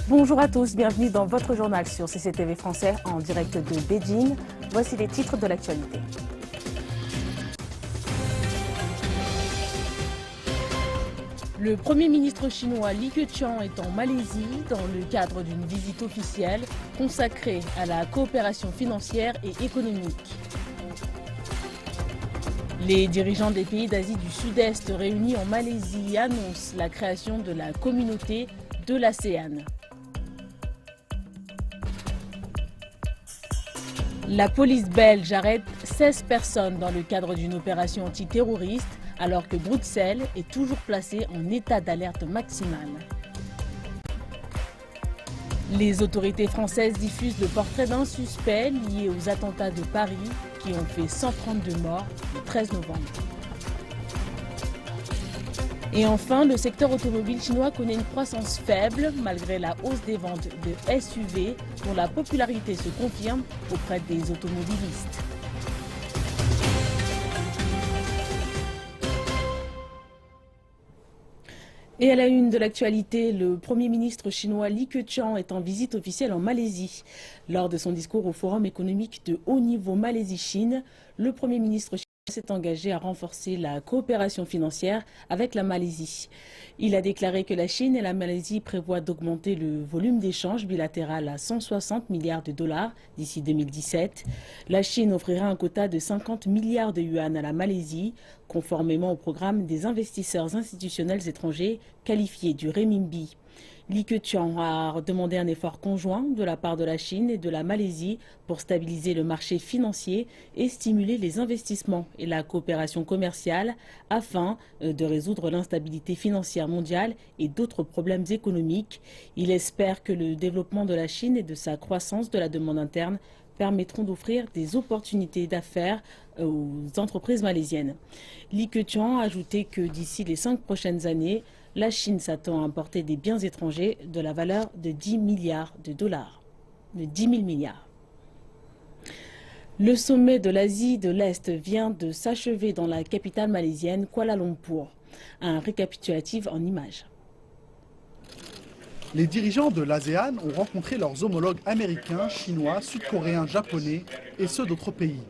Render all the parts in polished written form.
Bonjour à tous, bienvenue dans votre journal sur CCTV français en direct de Beijing. Voici les titres de l'actualité. Le Premier ministre chinois Li Keqiang est en Malaisie dans le cadre d'une visite officielle consacrée à la coopération financière et économique. Les dirigeants des pays d'Asie du Sud-Est réunis en Malaisie annoncent la création de la communauté de l'ASEAN. La police belge arrête 16 personnes dans le cadre d'une opération antiterroriste, alors que Bruxelles est toujours placée en état d'alerte maximale. Les autorités françaises diffusent le portrait d'un suspect lié aux attentats de Paris qui ont fait 132 morts le 13 novembre. Et enfin, le secteur automobile chinois connaît une croissance faible malgré la hausse des ventes de SUV dont la popularité se confirme auprès des automobilistes. Et à la une de l'actualité, le Premier ministre chinois Li Keqiang est en visite officielle en Malaisie. Lors de son discours au Forum économique de haut niveau Malaisie-Chine, le Premier ministre chinois s'est engagé à renforcer la coopération financière avec la Malaisie. Il a déclaré que la Chine et la Malaisie prévoient d'augmenter le volume d'échanges bilatéral à 160 milliards de dollars d'ici 2017. La Chine offrira un quota de 50 milliards de yuan à la Malaisie, conformément au programme des investisseurs institutionnels étrangers qualifiés du renminbi. Li Keqiang a demandé un effort conjoint de la part de la Chine et de la Malaisie pour stabiliser le marché financier et stimuler les investissements et la coopération commerciale afin de résoudre l'instabilité financière mondiale et d'autres problèmes économiques. Il espère que le développement de la Chine et de sa croissance de la demande interne permettront d'offrir des opportunités d'affaires aux entreprises malaisiennes. Li Keqiang a ajouté que d'ici les 5 prochaines années, la Chine s'attend à importer des biens étrangers de la valeur de 10 milliards de dollars, de 10 000 milliards. Le sommet de l'Asie de l'Est vient de s'achever dans la capitale malaisienne, Kuala Lumpur. Un récapitulatif en images. Les dirigeants de l'ASEAN ont rencontré leurs homologues américains, chinois, sud-coréens, japonais et ceux d'autres pays.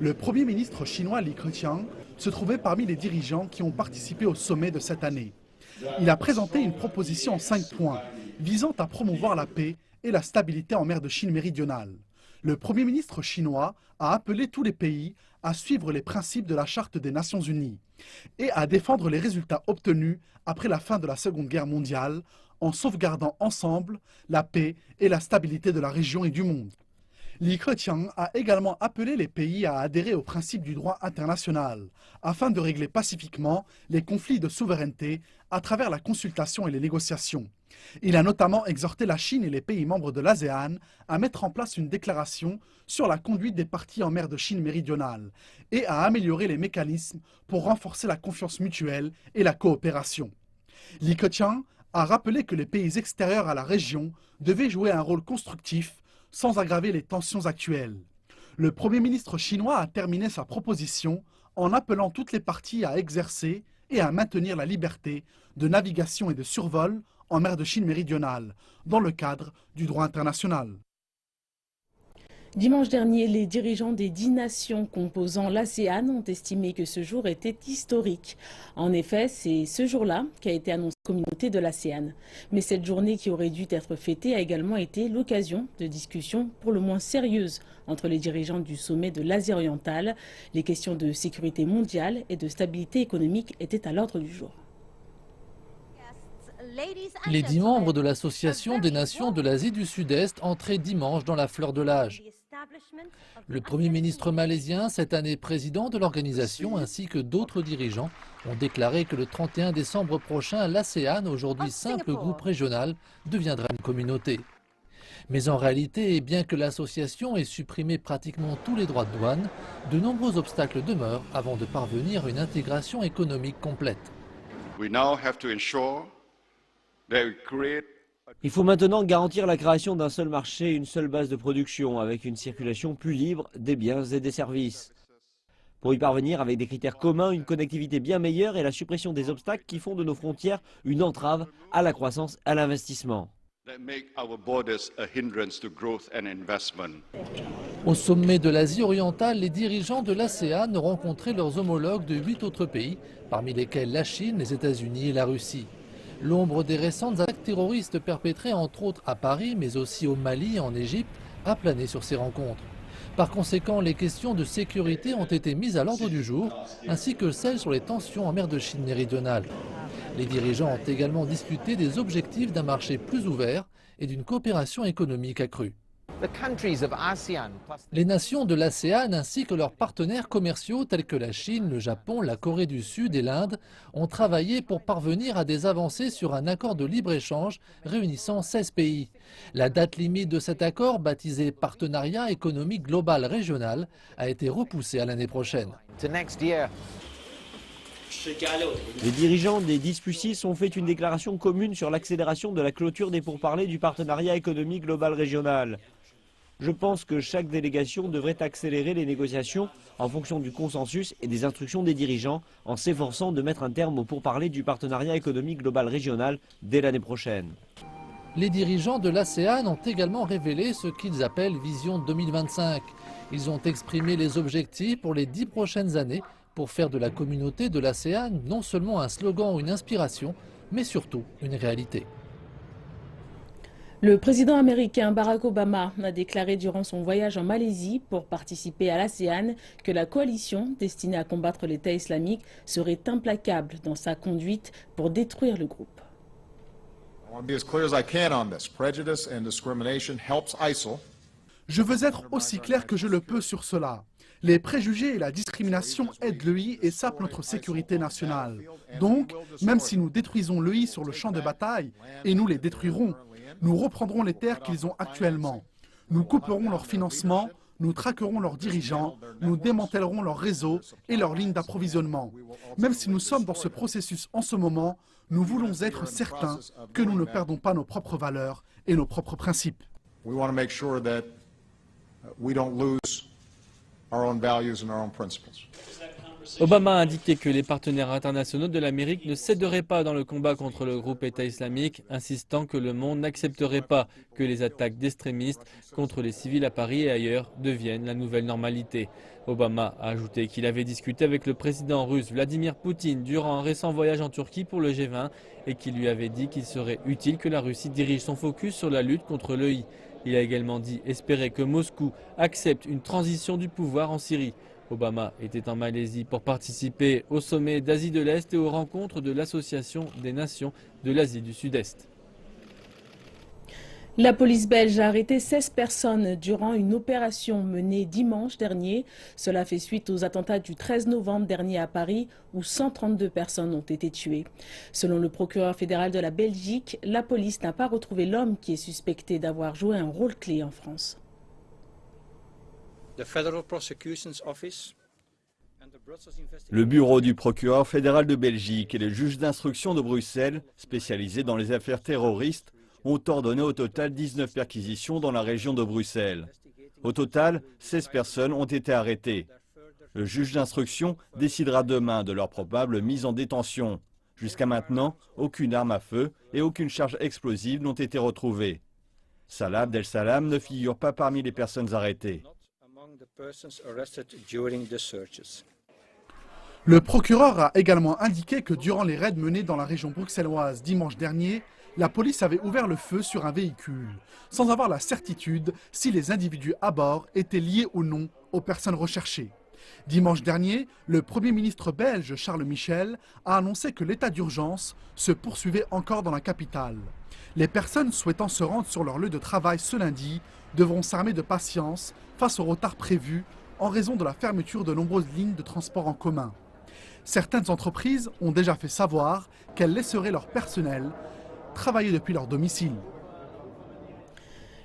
Le Premier ministre chinois Li Keqiang se trouvait parmi les dirigeants qui ont participé au sommet de cette année. Il a présenté une proposition en 5 points, visant à promouvoir la paix et la stabilité en mer de Chine méridionale. Le Premier ministre chinois a appelé tous les pays à suivre les principes de la Charte des Nations Unies et à défendre les résultats obtenus après la fin de la Seconde Guerre mondiale en sauvegardant ensemble la paix et la stabilité de la région et du monde. Li Keqiang a également appelé les pays à adhérer aux principes du droit international afin de régler pacifiquement les conflits de souveraineté à travers la consultation et les négociations. Il a notamment exhorté la Chine et les pays membres de l'ASEAN à mettre en place une déclaration sur la conduite des parties en mer de Chine méridionale et à améliorer les mécanismes pour renforcer la confiance mutuelle et la coopération. Li Keqiang a rappelé que les pays extérieurs à la région devaient jouer un rôle constructif sans aggraver les tensions actuelles. Le Premier ministre chinois a terminé sa proposition en appelant toutes les parties à exercer et à maintenir la liberté de navigation et de survol en mer de Chine méridionale, dans le cadre du droit international. Dimanche dernier, les dirigeants des 10 nations composant l'ASEAN ont estimé que ce jour était historique. En effet, c'est ce jour-là qu'a été annoncée la communauté de l'ASEAN. Mais cette journée qui aurait dû être fêtée a également été l'occasion de discussions pour le moins sérieuses entre les dirigeants du sommet de l'Asie orientale. Les questions de sécurité mondiale et de stabilité économique étaient à l'ordre du jour. Les 10 membres de l'Association des nations de l'Asie du Sud-Est entraient dimanche dans la fleur de l'âge. Le Premier ministre malaisien, cette année président de l'organisation, ainsi que d'autres dirigeants, ont déclaré que le 31 décembre prochain, l'ASEAN, aujourd'hui simple groupe régional, deviendra une communauté. Mais en réalité, bien que l'association ait supprimé pratiquement tous les droits de douane, de nombreux obstacles demeurent avant de parvenir à une intégration économique complète. Il faut maintenant garantir la création d'un seul marché, une seule base de production, avec une circulation plus libre des biens et des services. Pour y parvenir, avec des critères communs, une connectivité bien meilleure et la suppression des obstacles qui font de nos frontières une entrave à la croissance et à l'investissement. Au sommet de l'Asie orientale, les dirigeants de l'ASEAN ont rencontré leurs homologues de 8 autres pays, parmi lesquels la Chine, les États-Unis et la Russie. L'ombre des récentes attaques terroristes perpétrées entre autres à Paris, mais aussi au Mali et en Égypte, a plané sur ces rencontres. Par conséquent, les questions de sécurité ont été mises à l'ordre du jour, ainsi que celles sur les tensions en mer de Chine méridionale. Les dirigeants ont également discuté des objectifs d'un marché plus ouvert et d'une coopération économique accrue. Les nations de l'ASEAN ainsi que leurs partenaires commerciaux tels que la Chine, le Japon, la Corée du Sud et l'Inde ont travaillé pour parvenir à des avancées sur un accord de libre-échange réunissant 16 pays. La date limite de cet accord, baptisé Partenariat économique global régional, a été repoussée à l'année prochaine. Les dirigeants des 10+6 ont fait une déclaration commune sur l'accélération de la clôture des pourparlers du partenariat économique global régional. Je pense que chaque délégation devrait accélérer les négociations en fonction du consensus et des instructions des dirigeants en s'efforçant de mettre un terme aux pourparlers du partenariat économique global régional dès l'année prochaine. Les dirigeants de l'ASEAN ont également révélé ce qu'ils appellent Vision 2025. Ils ont exprimé les objectifs pour les 10 prochaines années pour faire de la communauté de l'ASEAN non seulement un slogan ou une inspiration, mais surtout une réalité. Le président américain Barack Obama a déclaré durant son voyage en Malaisie pour participer à l'ASEAN que la coalition destinée à combattre l'État islamique serait implacable dans sa conduite pour détruire le groupe. Je veux être aussi clair que je le peux sur cela. Les préjugés et la discrimination aident l'EI et sapent notre sécurité nationale. Donc, même si nous détruisons l'EI sur le champ de bataille, et nous les détruirons, nous reprendrons les terres qu'ils ont actuellement. Nous couperons leur financement, nous traquerons leurs dirigeants, nous démantèlerons leurs réseaux et leurs lignes d'approvisionnement. Même si nous sommes dans ce processus en ce moment, nous voulons être certains que nous ne perdons pas nos propres valeurs et nos propres principes. Obama a indiqué que les partenaires internationaux de l'Amérique ne céderaient pas dans le combat contre le groupe État islamique, insistant que le monde n'accepterait pas que les attaques d'extrémistes contre les civils à Paris et ailleurs deviennent la nouvelle normalité. Obama a ajouté qu'il avait discuté avec le président russe Vladimir Poutine durant un récent voyage en Turquie pour le G20 et qu'il lui avait dit qu'il serait utile que la Russie dirige son focus sur la lutte contre l'EI. Il a également dit espérer que Moscou accepte une transition du pouvoir en Syrie. Obama était en Malaisie pour participer au sommet d'Asie de l'Est et aux rencontres de l'Association des Nations de l'Asie du Sud-Est. La police belge a arrêté 16 personnes durant une opération menée dimanche dernier. Cela fait suite aux attentats du 13 novembre dernier à Paris où 132 personnes ont été tuées. Selon le procureur fédéral de la Belgique, la police n'a pas retrouvé l'homme qui est suspecté d'avoir joué un rôle clé en France. Le bureau du procureur fédéral de Belgique et le juge d'instruction de Bruxelles, spécialisés dans les affaires terroristes, ont ordonné au total 19 perquisitions dans la région de Bruxelles. Au total, 16 personnes ont été arrêtées. Le juge d'instruction décidera demain de leur probable mise en détention. Jusqu'à maintenant, aucune arme à feu et aucune charge explosive n'ont été retrouvées. Salah Abdel-Salam ne figure pas parmi les personnes arrêtées. Le procureur a également indiqué que durant les raids menés dans la région bruxelloise dimanche dernier, la police avait ouvert le feu sur un véhicule, sans avoir la certitude si les individus à bord étaient liés ou non aux personnes recherchées. Dimanche dernier, le Premier ministre belge Charles Michel a annoncé que l'état d'urgence se poursuivait encore dans la capitale. Les personnes souhaitant se rendre sur leur lieu de travail ce lundi devront s'armer de patience face au retard prévu en raison de la fermeture de nombreuses lignes de transport en commun. Certaines entreprises ont déjà fait savoir qu'elles laisseraient leur personnel travailler depuis leur domicile.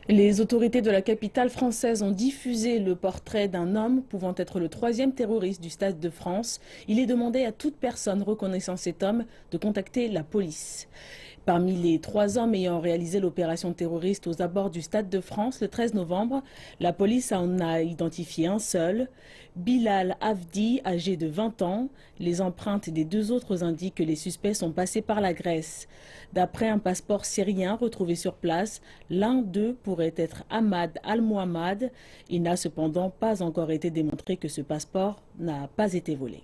Les autorités de la capitale française ont diffusé le portrait d'un homme pouvant être le 3e terroriste du Stade de France. Il est demandé à toute personne reconnaissant cet homme de contacter la police. Parmi les 3 hommes ayant réalisé l'opération terroriste aux abords du Stade de France le 13 novembre, la police en a identifié un seul, Bilal Avdi, âgé de 20 ans. Les empreintes des 2 autres indiquent que les suspects sont passés par la Grèce. D'après un passeport syrien retrouvé sur place, l'un d'eux pourrait être Ahmad Al-Mohammad. Il n'a cependant pas encore été démontré que ce passeport n'a pas été volé.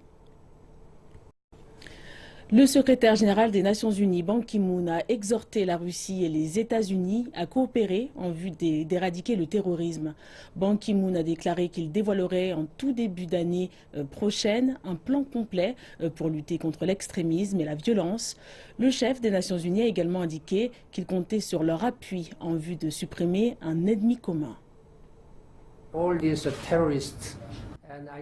Le secrétaire général des Nations Unies, Ban Ki-moon, a exhorté la Russie et les États-Unis à coopérer en vue d'éradiquer le terrorisme. Ban Ki-moon a déclaré qu'il dévoilerait en tout début d'année prochaine un plan complet pour lutter contre l'extrémisme et la violence. Le chef des Nations Unies a également indiqué qu'il comptait sur leur appui en vue de supprimer un ennemi commun.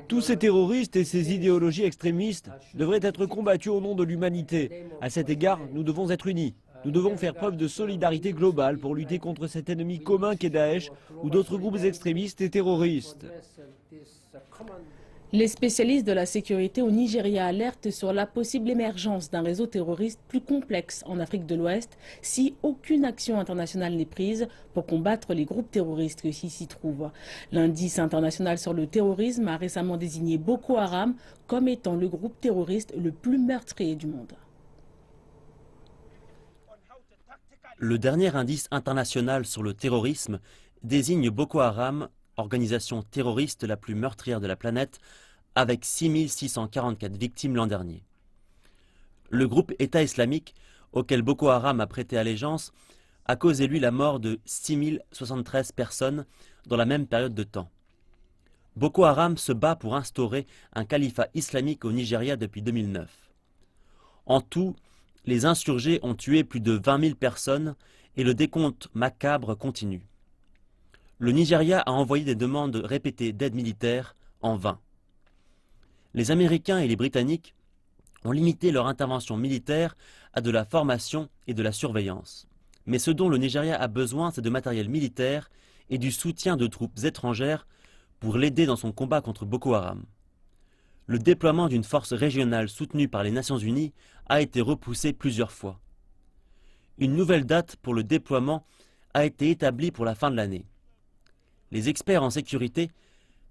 Tous ces terroristes et ces idéologies extrémistes devraient être combattus au nom de l'humanité. À cet égard, nous devons être unis. Nous devons faire preuve de solidarité globale pour lutter contre cet ennemi commun qu'est Daesh ou d'autres groupes extrémistes et terroristes. Les spécialistes de la sécurité au Nigeria alertent sur la possible émergence d'un réseau terroriste plus complexe en Afrique de l'Ouest si aucune action internationale n'est prise pour combattre les groupes terroristes qui s'y trouvent. L'indice international sur le terrorisme a récemment désigné Boko Haram comme étant le groupe terroriste le plus meurtrier du monde. Le dernier indice international sur le terrorisme désigne Boko Haram, organisation terroriste la plus meurtrière de la planète, avec 6644 victimes l'an dernier. Le groupe État islamique, auquel Boko Haram a prêté allégeance, a causé lui la mort de 6073 personnes dans la même période de temps. Boko Haram se bat pour instaurer un califat islamique au Nigeria depuis 2009. En tout, les insurgés ont tué plus de 20 000 personnes et le décompte macabre continue. Le Nigeria a envoyé des demandes répétées d'aide militaire en vain. Les Américains et les Britanniques ont limité leur intervention militaire à de la formation et de la surveillance. Mais ce dont le Nigeria a besoin, c'est de matériel militaire et du soutien de troupes étrangères pour l'aider dans son combat contre Boko Haram. Le déploiement d'une force régionale soutenue par les Nations Unies a été repoussé plusieurs fois. Une nouvelle date pour le déploiement a été établie pour la fin de l'année. Les experts en sécurité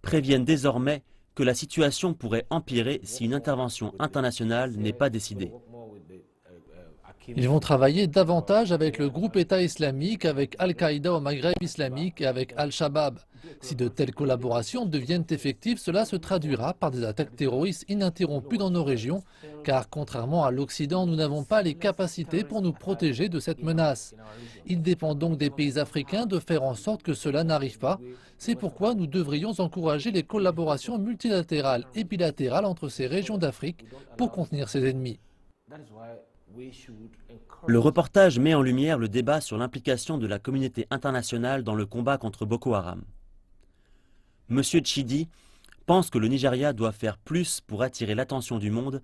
préviennent désormais que la situation pourrait empirer si une intervention internationale n'est pas décidée. Ils vont travailler davantage avec le groupe État islamique, avec Al-Qaïda au Maghreb islamique et avec Al-Shabaab. Si de telles collaborations deviennent effectives, cela se traduira par des attaques terroristes ininterrompues dans nos régions, car contrairement à l'Occident, nous n'avons pas les capacités pour nous protéger de cette menace. Il dépend donc des pays africains de faire en sorte que cela n'arrive pas. C'est pourquoi nous devrions encourager les collaborations multilatérales et bilatérales entre ces régions d'Afrique pour contenir ces ennemis. Le reportage met en lumière le débat sur l'implication de la communauté internationale dans le combat contre Boko Haram. Monsieur Tchidi pense que le Nigeria doit faire plus pour attirer l'attention du monde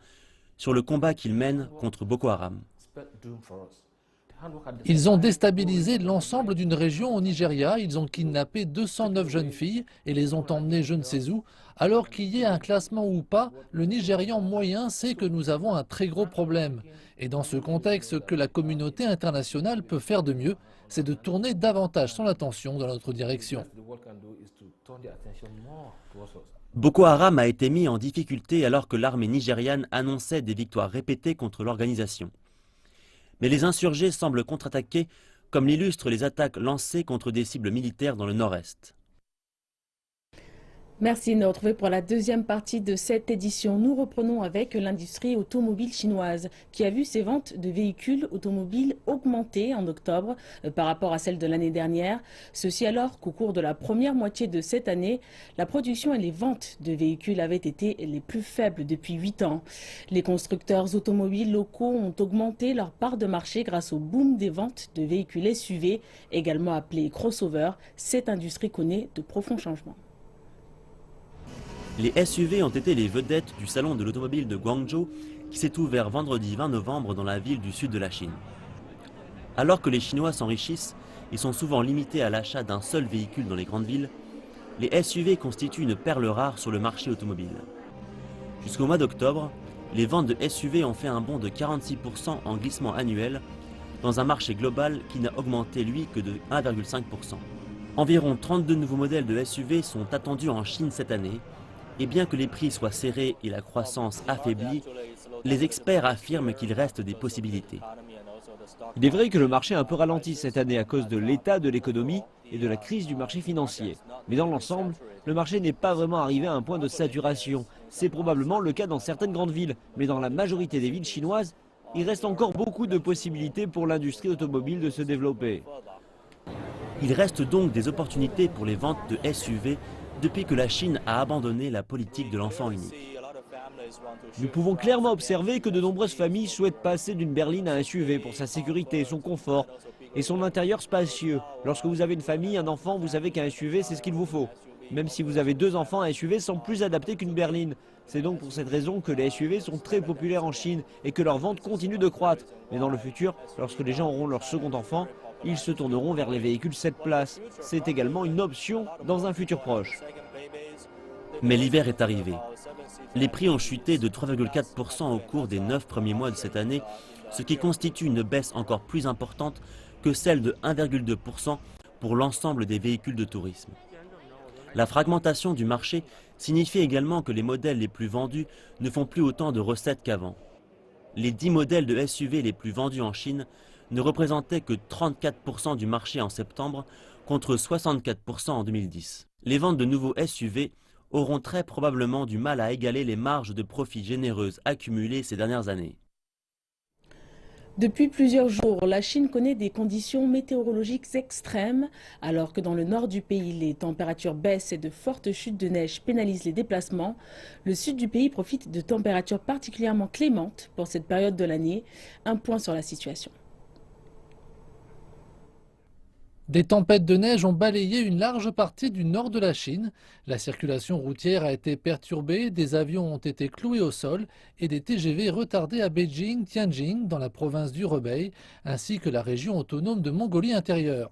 sur le combat qu'il mène contre Boko Haram. Ils ont déstabilisé l'ensemble d'une région au Nigeria, ils ont kidnappé 209 jeunes filles et les ont emmenées je ne sais où. Alors qu'il y ait un classement ou pas, le Nigérian moyen sait que nous avons un très gros problème. Et dans ce contexte, ce que la communauté internationale peut faire de mieux, c'est de tourner davantage son attention dans notre direction. Boko Haram a été mis en difficulté alors que l'armée nigériane annonçait des victoires répétées contre l'organisation. Mais les insurgés semblent contre-attaquer, comme l'illustrent les attaques lancées contre des cibles militaires dans le nord-est. Merci de nous retrouver pour la deuxième partie de cette édition. Nous reprenons avec l'industrie automobile chinoise qui a vu ses ventes de véhicules automobiles augmenter en octobre par rapport à celles de l'année dernière. Ceci alors qu'au cours de la première moitié de cette année, la production et les ventes de véhicules avaient été les plus faibles depuis 8 ans. Les constructeurs automobiles locaux ont augmenté leur part de marché grâce au boom des ventes de véhicules SUV, également appelés crossover. Cette industrie connaît de profonds changements. Les SUV ont été les vedettes du salon de l'automobile de Guangzhou qui s'est ouvert vendredi 20 novembre dans la ville du sud de la Chine. Alors que les Chinois s'enrichissent, ils sont souvent limités à l'achat d'un seul véhicule dans les grandes villes, les SUV constituent une perle rare sur le marché automobile. Jusqu'au mois d'octobre, les ventes de SUV ont fait un bond de 46% en glissement annuel, dans un marché global qui n'a augmenté lui que de 1,5%. Environ 32 nouveaux modèles de SUV sont attendus en Chine cette année, et bien que les prix soient serrés et la croissance affaiblie, les experts affirment qu'il reste des possibilités. Il est vrai que le marché a un peu ralenti cette année à cause de l'état de l'économie et de la crise du marché financier. Mais dans l'ensemble, le marché n'est pas vraiment arrivé à un point de saturation. C'est probablement le cas dans certaines grandes villes, mais dans la majorité des villes chinoises, il reste encore beaucoup de possibilités pour l'industrie automobile de se développer. Il reste donc des opportunités pour les ventes de SUV depuis que la Chine a abandonné la politique de l'enfant unique. Nous pouvons clairement observer que de nombreuses familles souhaitent passer d'une berline à un SUV pour sa sécurité, son confort et son intérieur spacieux. Lorsque vous avez une famille, un enfant, vous savez qu'un SUV, c'est ce qu'il vous faut. Même si vous avez 2 enfants, un SUV semble plus adapté qu'une berline. C'est donc pour cette raison que les SUV sont très populaires en Chine et que leurs ventes continuent de croître. Mais dans le futur, lorsque les gens auront leur second enfant, ils se tourneront vers les véhicules 7 places. C'est également une option dans un futur proche. Mais l'hiver est arrivé. Les prix ont chuté de 3,4% au cours des 9 premiers mois de cette année, ce qui constitue une baisse encore plus importante que celle de 1,2% pour l'ensemble des véhicules de tourisme. La fragmentation du marché signifie également que les modèles les plus vendus ne font plus autant de recettes qu'avant. Les 10 modèles de SUV les plus vendus en Chine ne représentaient que 34% du marché en septembre, contre 64% en 2010. Les ventes de nouveaux SUV auront très probablement du mal à égaler les marges de profit généreuses accumulées ces dernières années. Depuis plusieurs jours, la Chine connaît des conditions météorologiques extrêmes, alors que dans le nord du pays, les températures baissent et de fortes chutes de neige pénalisent les déplacements. Le sud du pays profite de températures particulièrement clémentes pour cette période de l'année. Un point sur la situation. Des tempêtes de neige ont balayé une large partie du nord de la Chine. La circulation routière a été perturbée, des avions ont été cloués au sol et des TGV retardés à Beijing, Tianjin, dans la province du Hebei, ainsi que la région autonome de Mongolie intérieure.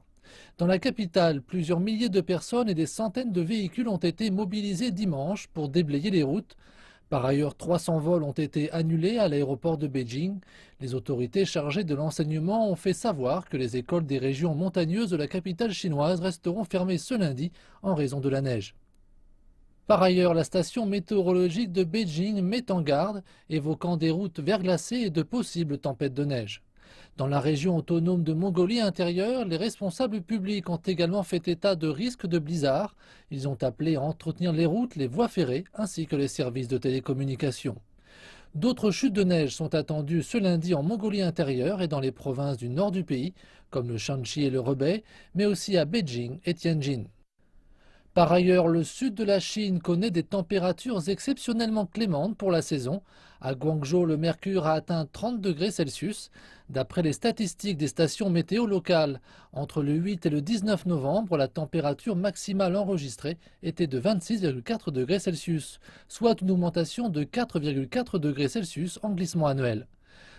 Dans la capitale, plusieurs milliers de personnes et des centaines de véhicules ont été mobilisés dimanche pour déblayer les routes. Par ailleurs, 300 vols ont été annulés à l'aéroport de Beijing. Les autorités chargées de l'enseignement ont fait savoir que les écoles des régions montagneuses de la capitale chinoise resteront fermées ce lundi en raison de la neige. Par ailleurs, la station météorologique de Beijing met en garde, évoquant des routes verglacées et de possibles tempêtes de neige. Dans la région autonome de Mongolie intérieure, les responsables publics ont également fait état de risques de blizzard. Ils ont appelé à entretenir les routes, les voies ferrées ainsi que les services de télécommunication. D'autres chutes de neige sont attendues ce lundi en Mongolie intérieure et dans les provinces du nord du pays, comme le Shanxi et le Hebei, mais aussi à Beijing et Tianjin. Par ailleurs, le sud de la Chine connaît des températures exceptionnellement clémentes pour la saison. À Guangzhou, le mercure a atteint 30 degrés Celsius. D'après les statistiques des stations météo locales, entre le 8 et le 19 novembre, la température maximale enregistrée était de 26,4 degrés Celsius, soit une augmentation de 4,4 degrés Celsius en glissement annuel.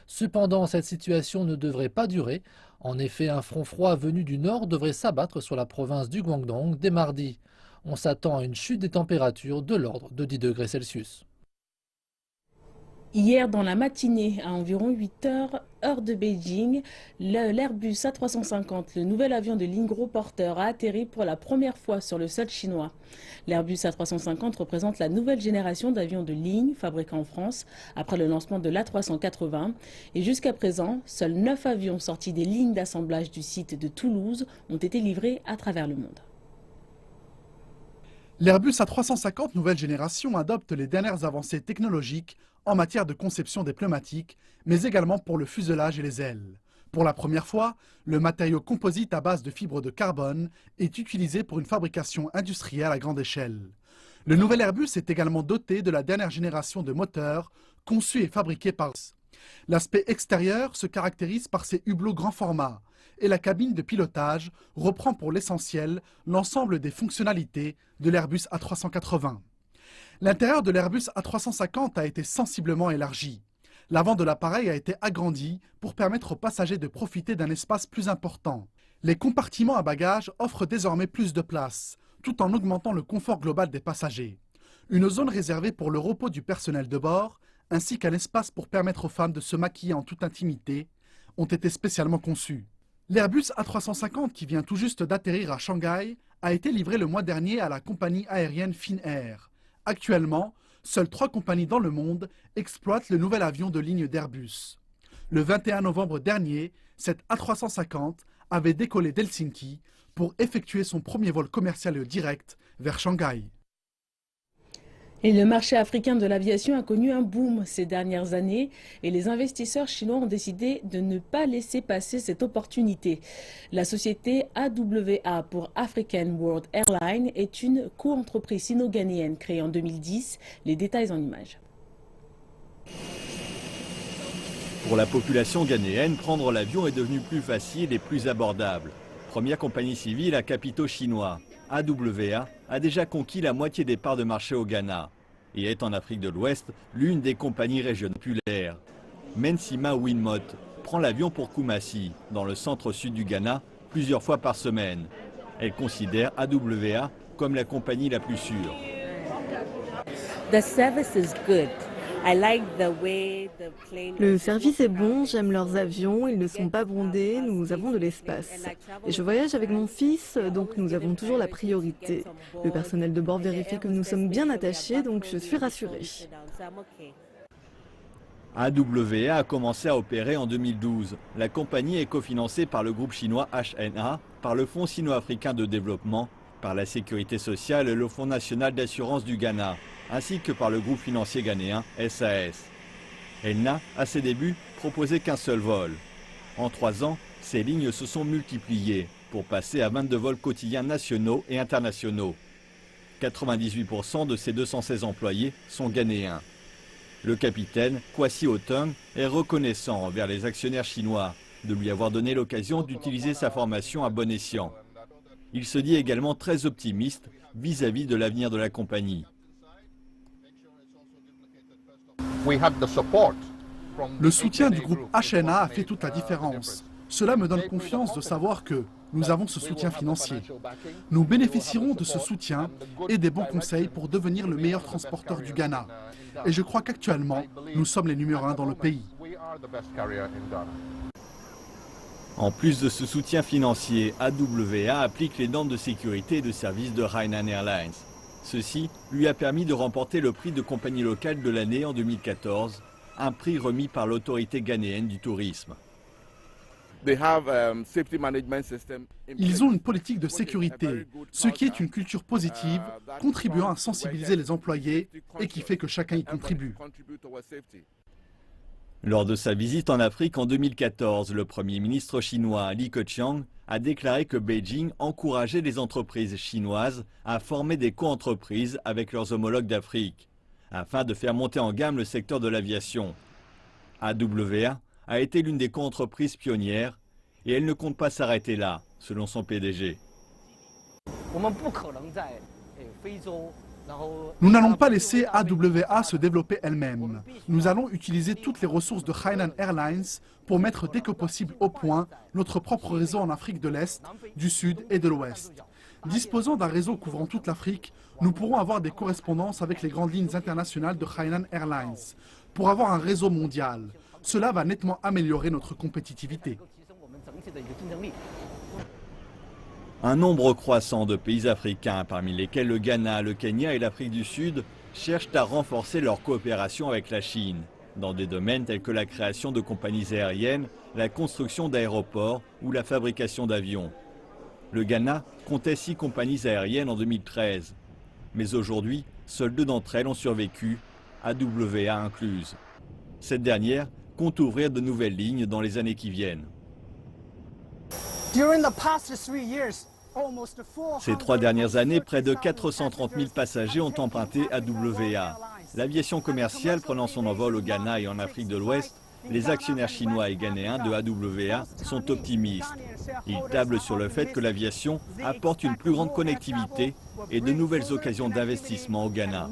Cependant, cette situation ne devrait pas durer. En effet, un front froid venu du nord devrait s'abattre sur la province du Guangdong dès mardi. On s'attend à une chute des températures de l'ordre de 10 degrés Celsius. Hier, dans la matinée, à environ 8 heures, heure de Beijing, l'Airbus A350, le nouvel avion de ligne gros porteur, a atterri pour la première fois sur le sol chinois. L'Airbus A350 représente la nouvelle génération d'avions de ligne fabriqués en France après le lancement de l'A380. Et jusqu'à présent, seuls 9 avions sortis des lignes d'assemblage du site de Toulouse ont été livrés à travers le monde. L'Airbus A350 nouvelle génération adopte les dernières avancées technologiques en matière de conception des pneumatiques, mais également pour le fuselage et les ailes. Pour la première fois, le matériau composite à base de fibres de carbone est utilisé pour une fabrication industrielle à grande échelle. Le nouvel Airbus est également doté de la dernière génération de moteurs conçus et fabriqués par Airbus. L'aspect extérieur se caractérise par ses hublots grand format et la cabine de pilotage reprend pour l'essentiel l'ensemble des fonctionnalités de l'Airbus A380. L'intérieur de l'Airbus A350 a été sensiblement élargi. L'avant de l'appareil a été agrandi pour permettre aux passagers de profiter d'un espace plus important. Les compartiments à bagages offrent désormais plus de place, tout en augmentant le confort global des passagers. Une zone réservée pour le repos du personnel de bord, ainsi qu'un espace pour permettre aux femmes de se maquiller en toute intimité, ont été spécialement conçus. L'Airbus A350 qui vient tout juste d'atterrir à Shanghai a été livré le mois dernier à la compagnie aérienne Finnair. Actuellement, seules 3 compagnies dans le monde exploitent le nouvel avion de ligne d'Airbus. Le 21 novembre dernier, cette A350 avait décollé d'Helsinki pour effectuer son premier vol commercial direct vers Shanghai. Et le marché africain de l'aviation a connu un boom ces dernières années et les investisseurs chinois ont décidé de ne pas laisser passer cette opportunité. La société AWA pour African World Airlines est une co-entreprise sino-ghanéenne créée en 2010. Les détails en images. Pour la population ghanéenne, prendre l'avion est devenu plus facile et plus abordable. Première compagnie civile à capitaux chinois, AWA a déjà conquis la moitié des parts de marché au Ghana et est en Afrique de l'Ouest l'une des compagnies régionales populaires. Mensima Winmot prend l'avion pour Kumasi, dans le centre-sud du Ghana, plusieurs fois par semaine. Elle considère AWA comme la compagnie la plus sûre. Le service est bon, j'aime leurs avions, ils ne sont pas bondés, nous avons de l'espace. Et je voyage avec mon fils, donc nous avons toujours la priorité. Le personnel de bord vérifie que nous sommes bien attachés, donc je suis rassurée. AWA a commencé à opérer en 2012. La compagnie est cofinancée par le groupe chinois HNA, par le Fonds sino-africain de développement, par la Sécurité sociale et le Fonds national d'assurance du Ghana, ainsi que par le groupe financier ghanéen SAS. Elle n'a, à ses débuts, proposé qu'un seul vol. En 3 ans, ces lignes se sont multipliées pour passer à 22 vols quotidiens nationaux et internationaux. 98% de ses 216 employés sont ghanéens. Le capitaine, Kwasi Otung, est reconnaissant envers les actionnaires chinois de lui avoir donné l'occasion d'utiliser sa formation à bon escient. Il se dit également très optimiste vis-à-vis de l'avenir de la compagnie. Le soutien du groupe HNA a fait toute la différence. Cela me donne confiance de savoir que nous avons ce soutien financier. Nous bénéficierons de ce soutien et des bons conseils pour devenir le meilleur transporteur du Ghana. Et je crois qu'actuellement, nous sommes les numéros 1 dans le pays. En plus de ce soutien financier, AWA applique les normes de sécurité et de service de Hainan Airlines. Ceci lui a permis de remporter le prix de compagnie locale de l'année en 2014, un prix remis par l'autorité ghanéenne du tourisme. Ils ont une politique de sécurité, ce qui est une culture positive, contribuant à sensibiliser les employés et qui fait que chacun y contribue. Lors de sa visite en Afrique en 2014, le Premier ministre chinois Li Keqiang a déclaré que Beijing encourageait les entreprises chinoises à former des co-entreprises avec leurs homologues d'Afrique, afin de faire monter en gamme le secteur de l'aviation. AWA a été l'une des co-entreprises pionnières et elle ne compte pas s'arrêter là, selon son PDG. Nous n'allons pas laisser AWA se développer elle-même. Nous allons utiliser toutes les ressources de Hainan Airlines pour mettre dès que possible au point notre propre réseau en Afrique de l'Est, du Sud et de l'Ouest. Disposant d'un réseau couvrant toute l'Afrique, nous pourrons avoir des correspondances avec les grandes lignes internationales de Hainan Airlines pour avoir un réseau mondial. Cela va nettement améliorer notre compétitivité. Un nombre croissant de pays africains, parmi lesquels le Ghana, le Kenya et l'Afrique du Sud, cherchent à renforcer leur coopération avec la Chine, dans des domaines tels que la création de compagnies aériennes, la construction d'aéroports ou la fabrication d'avions. Le Ghana comptait 6 compagnies aériennes en 2013, mais aujourd'hui, seules 2 d'entre elles ont survécu, AWA incluse. Cette dernière compte ouvrir de nouvelles lignes dans les années qui viennent. Ces 3 dernières années, près de 430 000 passagers ont emprunté AWA. L'aviation commerciale prenant son envol au Ghana et en Afrique de l'Ouest, les actionnaires chinois et ghanéens de AWA sont optimistes. Ils tablent sur le fait que l'aviation apporte une plus grande connectivité et de nouvelles occasions d'investissement au Ghana.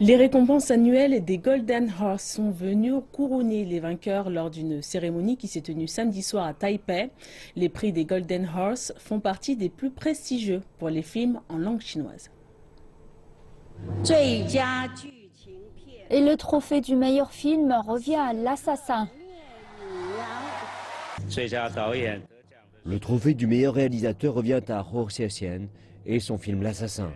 Les récompenses annuelles des Golden Horse sont venues couronner les vainqueurs lors d'une cérémonie qui s'est tenue samedi soir à Taipei. Les prix des Golden Horse font partie des plus prestigieux pour les films en langue chinoise. Et le trophée du meilleur film revient à L'Assassin. Le trophée du meilleur réalisateur revient à Hou Hsieh-hsien et son film L'Assassin.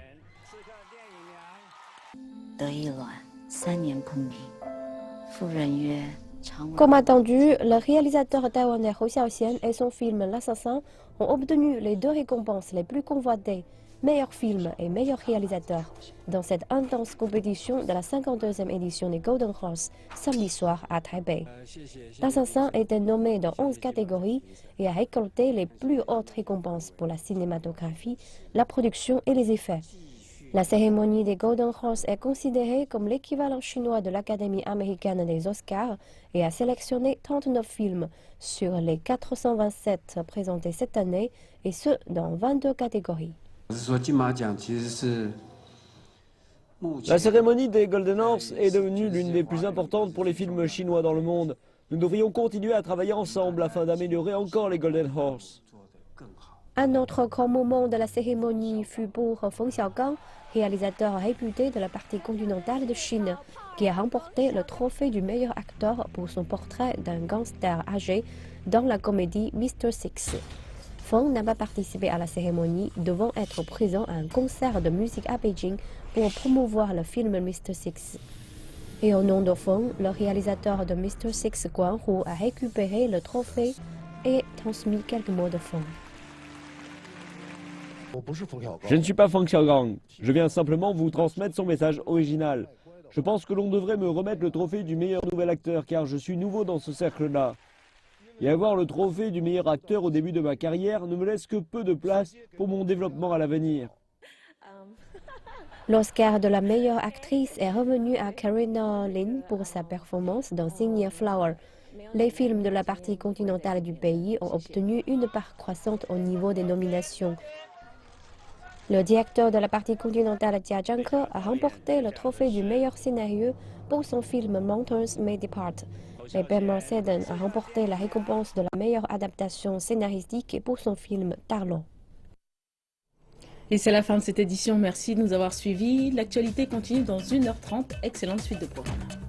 Comme attendu, le réalisateur taïwanais Hou Hsieh-hsien et son film L'Assassin ont obtenu les deux récompenses les plus convoitées, meilleur film et meilleur réalisateur, dans cette intense compétition de la 52e édition des Golden Horse, samedi soir à Taipei. L'Assassin était nommé dans 11 catégories et a récolté les plus hautes récompenses pour la cinématographie, la production et les effets. La cérémonie des Golden Horse est considérée comme l'équivalent chinois de l'Académie américaine des Oscars et a sélectionné 39 films sur les 427 présentés cette année, et ce dans 22 catégories. La cérémonie des Golden Horse est devenue l'une des plus importantes pour les films chinois dans le monde. Nous devrions continuer à travailler ensemble afin d'améliorer encore les Golden Horse. Un autre grand moment de la cérémonie fut pour Feng Xiaogang, réalisateur réputé de la partie continentale de Chine, qui a remporté le trophée du meilleur acteur pour son portrait d'un gangster âgé dans la comédie Mr. Six. Feng n'a pas participé à la cérémonie, devant être présent à un concert de musique à Beijing pour promouvoir le film Mr. Six. Et au nom de Feng, le réalisateur de Mr. Six, Guan Hu, a récupéré le trophée et transmis quelques mots de Feng. Je ne suis pas Feng Xiaogang. Je viens simplement vous transmettre son message original. Je pense que l'on devrait me remettre le trophée du meilleur nouvel acteur car je suis nouveau dans ce cercle-là. Et avoir le trophée du meilleur acteur au début de ma carrière ne me laisse que peu de place pour mon développement à l'avenir. L'Oscar de la meilleure actrice est revenu à Carina Lin pour sa performance dans Sing Flower. Les films de la partie continentale du pays ont obtenu une part croissante au niveau des nominations. Le directeur de la partie continentale, Jia Zhangke, a remporté le trophée du meilleur scénario pour son film Mountains May Depart. Et Ben Merceden a remporté la récompense de la meilleure adaptation scénaristique pour son film Tarlo. Et c'est la fin de cette édition. Merci de nous avoir suivis. L'actualité continue dans 1h30. Excellente suite de programme.